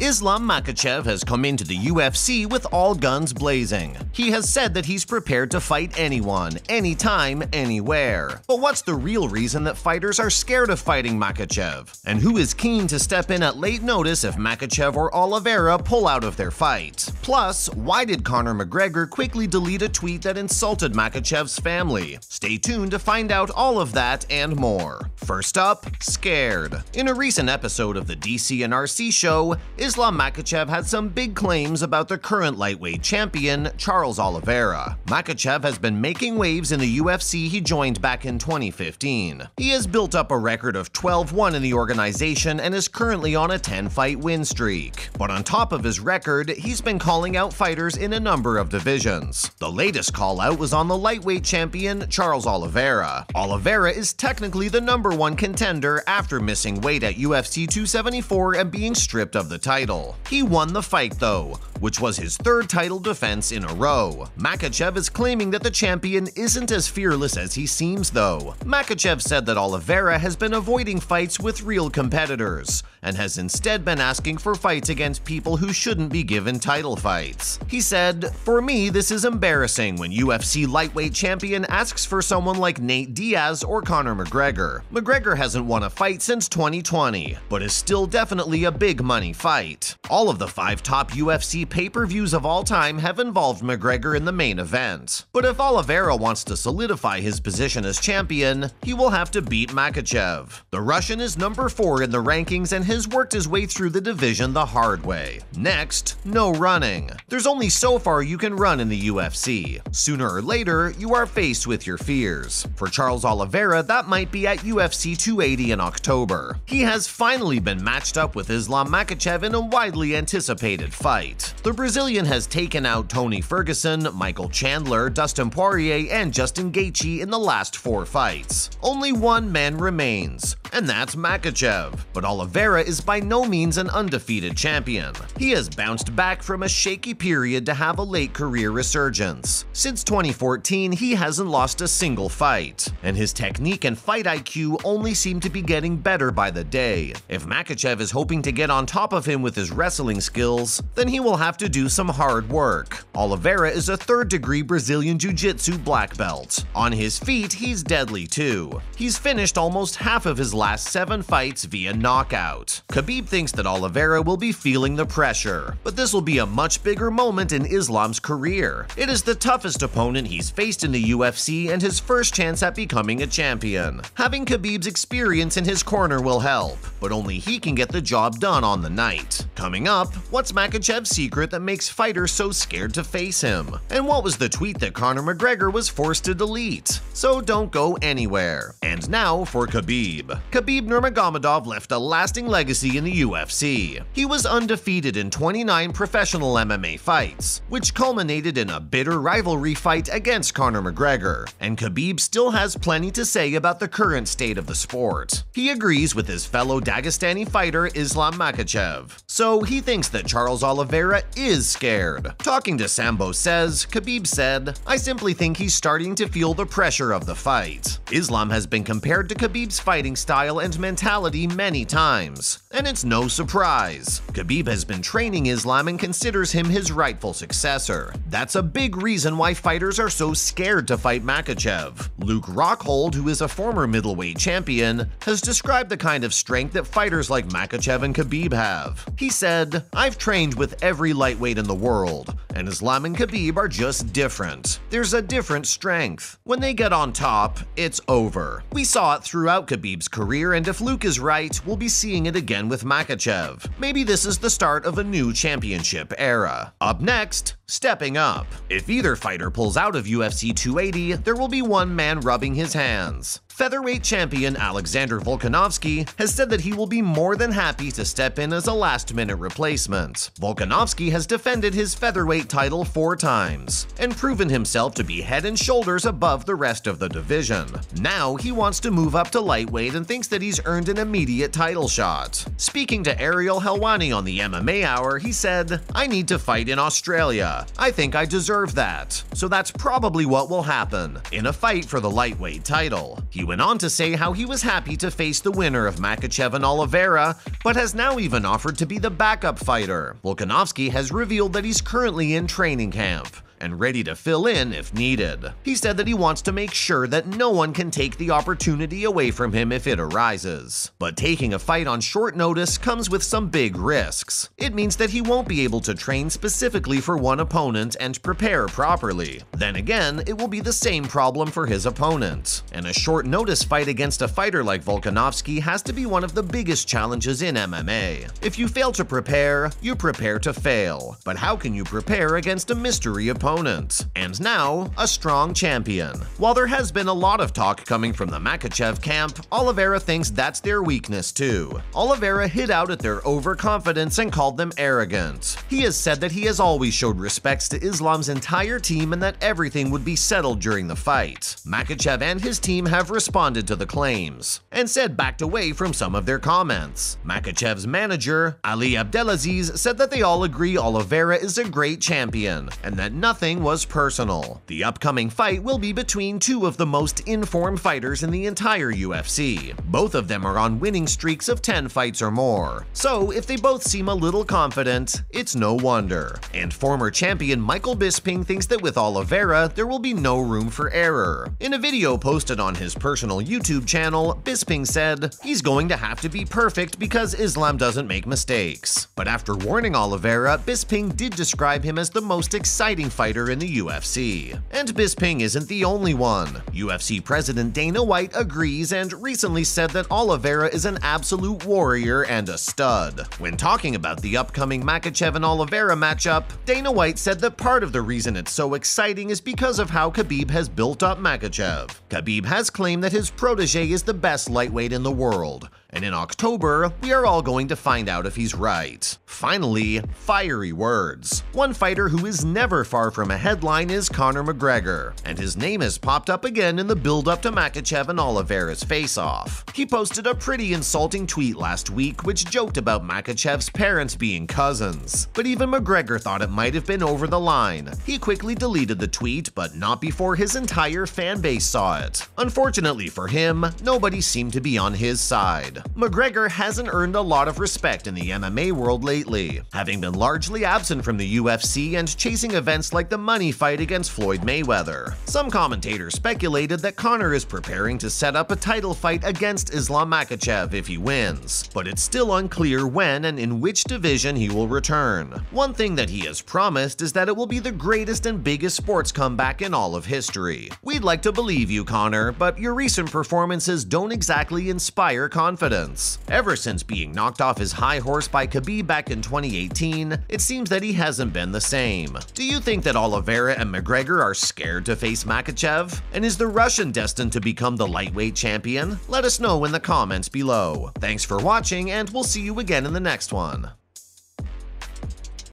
Islam Makhachev has come into the UFC with all guns blazing. He has said that he's prepared to fight anyone, anytime, anywhere. But what's the real reason that fighters are scared of fighting Makachev? And who is keen to step in at late notice if Makachev or Oliveira pull out of their fight? Plus, why did Conor McGregor quickly delete a tweet that insulted Makachev's family? Stay tuned to find out all of that and more. First up, scared. In a recent episode of the DC and RC show, Islam Makhachev had some big claims about the current lightweight champion, Charles Oliveira. Makachev has been making waves in the UFC he joined back in 2015. He has built up a record of 12-1 in the organization and is currently on a 10-fight win streak. But on top of his record, he's been calling out fighters in a number of divisions. The latest call-out was on the lightweight champion, Charles Oliveira. Oliveira is technically the #1 contender after missing weight at UFC 274 and being stripped of the title. He won the fight though, which was his third title defense in a row. Makachev is claiming that the champion isn't as fearless as he seems though. Makachev said that Oliveira has been avoiding fights with real competitors, and has instead been asking for fights against people who shouldn't be given title fights. He said, "For me, this is embarrassing when UFC lightweight champion asks for someone like Nate Diaz or Conor McGregor. McGregor hasn't won a fight since 2020, but is still definitely a big money fight." All of the 5 top UFC pay-per-views of all time have involved McGregor in the main event. But if Oliveira wants to solidify his position as champion, he will have to beat Makachev. The Russian is #4 in the rankings and has worked his way through the division the hard way. Next, no running. There's only so far you can run in the UFC. Sooner or later, you are faced with your fears. For Charles Oliveira, that might be at UFC 280 in October. He has finally been matched up with Islam Makhachev in a widely anticipated fight. The Brazilian has taken out Tony Ferguson, Michael Chandler, Dustin Poirier, and Justin Gaethje in the last 4 fights. Only one man remains, and that's Makachev. But Oliveira is by no means an undefeated champion. He has bounced back from a shaky period to have a late career resurgence. Since 2014, he hasn't lost a single fight, and his technique and fight IQ only seem to be getting better by the day. If Makachev is hoping to get on top of him with his wrestling skills, then he will have to do some hard work. Oliveira is a 3rd-degree Brazilian Jiu-Jitsu black belt. On his feet, he's deadly too. He's finished almost half of his last 7 fights via knockout. Khabib thinks that Oliveira will be feeling the pressure, but this will be a much bigger moment in Islam's career. It is the toughest opponent he's faced in the UFC and his first chance at becoming a champion. Having Khabib's experience in his corner will help, but only he can get the job done on the night. Coming up, what's Makachev's secret that makes fighters so scared to face him? And what was the tweet that Conor McGregor was forced to delete? So don't go anywhere. And now for Khabib. Khabib Nurmagomedov left a lasting legacy in the UFC. He was undefeated in 29 professional MMA fights, which culminated in a bitter rivalry fight against Conor McGregor, and Khabib still has plenty to say about the current state of the sport. He agrees with his fellow Dagestani fighter Islam Makhachev, so he thinks that Charles Oliveira is scared. Talking to Sambo Says, Khabib said, "I simply think he's starting to feel the pressure of the fight." Islam has been compared to Khabib's fighting style and mentality many times, and it's no surprise. Khabib has been training Islam and considers him his rightful successor. That's a big reason why fighters are so scared to fight Makachev. Luke Rockhold, who is a former middleweight champion, has described the kind of strength that fighters like Makachev and Khabib have. He said, "I've trained with every lightweight in the world, and Islam and Khabib are just different. There's a different strength. When they get on top, it's over." We saw it throughout Khabib's career, and if Luke is right, we'll be seeing it again with Makachev. Maybe this is the start of a new championship era. Up next, stepping up. If either fighter pulls out of UFC 280, there will be one man rubbing his hands. Featherweight champion Alexander Volkanovski has said that he will be more than happy to step in as a last-minute replacement. Volkanovski has defended his featherweight title 4 times and proven himself to be head and shoulders above the rest of the division. Now he wants to move up to lightweight and thinks that he's earned an immediate title shot. Speaking to Ariel Helwani on the MMA Hour, he said, "I need to fight in Australia. I think I deserve that. So that's probably what will happen in a fight for the lightweight title." He went on to say how he was happy to face the winner of Makachev and Oliveira, but has now even offered to be the backup fighter. Volkanovski has revealed that he's currently in training camp and ready to fill in if needed. He said that he wants to make sure that no one can take the opportunity away from him if it arises. But taking a fight on short notice comes with some big risks. It means that he won't be able to train specifically for one opponent and prepare properly. Then again, it will be the same problem for his opponent. And a short notice fight against a fighter like Volkanovski has to be one of the biggest challenges in MMA. If you fail to prepare, you prepare to fail. But how can you prepare against a mystery opponent? And now, a strong champion. While there has been a lot of talk coming from the Makachev camp, Oliveira thinks that's their weakness too. Oliveira hit out at their overconfidence and called them arrogant. He has said that he has always showed respects to Islam's entire team and that everything would be settled during the fight. Makachev and his team have responded to the claims and said backed away from some of their comments. Makachev's manager, Ali Abdelaziz, said that they all agree Oliveira is a great champion and that nothing was personal. The upcoming fight will be between two of the most informed fighters in the entire UFC. Both of them are on winning streaks of 10 fights or more. So if they both seem a little confident, it's no wonder. And former champion Michael Bisping thinks that with Oliveira, there will be no room for error. In a video posted on his personal YouTube channel, Bisping said, "He's going to have to be perfect because Islam doesn't make mistakes." But after warning Oliveira, Bisping did describe him as the most exciting fighter in the UFC. And Bisping isn't the only one. UFC President Dana White agrees and recently said that Oliveira is an absolute warrior and a stud. When talking about the upcoming Makachev and Oliveira matchup, Dana White said that part of the reason it's so exciting is because of how Khabib has built up Makachev. Khabib has claimed that his protege is the best lightweight in the world, and in October, we are all going to find out if he's right. Finally, fiery words. One fighter who is never far from a headline is Conor McGregor, and his name has popped up again in the build-up to Makachev and Oliveira's face-off. He posted a pretty insulting tweet last week which joked about Makachev's parents being cousins. But even McGregor thought it might have been over the line. He quickly deleted the tweet, but not before his entire fan base saw it. Unfortunately for him, nobody seemed to be on his side. McGregor hasn't earned a lot of respect in the MMA world lately, having been largely absent from the UFC and chasing events like the money fight against Floyd Mayweather. Some commentators speculated that Conor is preparing to set up a title fight against Islam Makhachev if he wins, but it's still unclear when and in which division he will return. One thing that he has promised is that it will be the greatest and biggest sports comeback in all of history. We'd like to believe you, Conor, but your recent performances don't exactly inspire confidence. Ever since being knocked off his high horse by Khabib back in 2018, it seems that he hasn't been the same. Do you think that Oliveira and McGregor are scared to face Makachev? And is the Russian destined to become the lightweight champion? Let us know in the comments below. Thanks for watching, and we'll see you again in the next one.